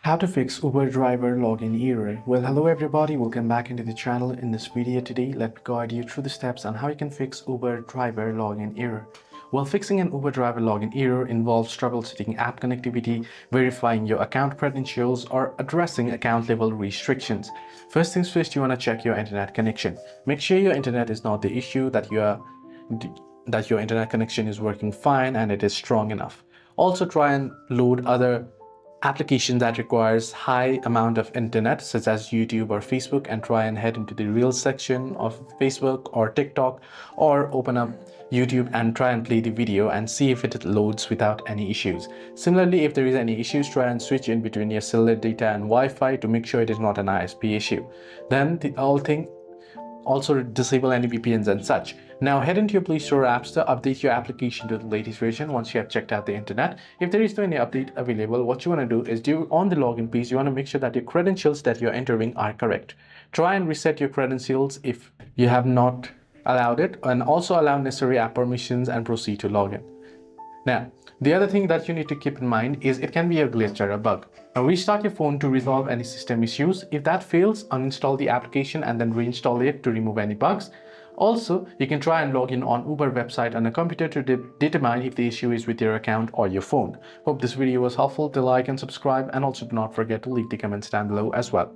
How to fix Uber driver login error. Well, hello everybody, welcome back into the channel. In this video today, let me guide you through the steps on how you can fix Uber driver login error. Well, fixing an Uber driver login error involves troubleshooting app connectivity, verifying your account credentials, or addressing account level restrictions. First things first, you want to check your internet connection. Make sure your internet is not the issue, that your internet connection is working fine and it is strong enough. Also, try and load other application that requires high amount of internet such as YouTube or Facebook, and try and head into the Reels section of Facebook or TikTok, or open up YouTube and try and play the video and see if it loads without any issues. Similarly, if there is any issues, try and switch in between your cellular data and Wi-Fi to make sure it is not an ISP issue. Then the whole thing, also disable any VPNs and such. Now head into your Play Store App Store, update your application to the latest version once you have checked out the internet. If there is no any update available, what you want to do is on the login page, you want to make sure that your credentials that you're entering are correct. Try and reset your credentials if you have not allowed it, and also allow necessary app permissions and proceed to login. Now, the other thing that you need to keep in mind is it can be a glitch or a bug. Now, restart your phone to resolve any system issues. If that fails, uninstall the application and then reinstall it to remove any bugs. Also, you can try and log in on Uber website on a computer to determine if the issue is with your account or your phone. Hope this video was helpful. Do like and subscribe, and also do not forget to leave the comments down below as well.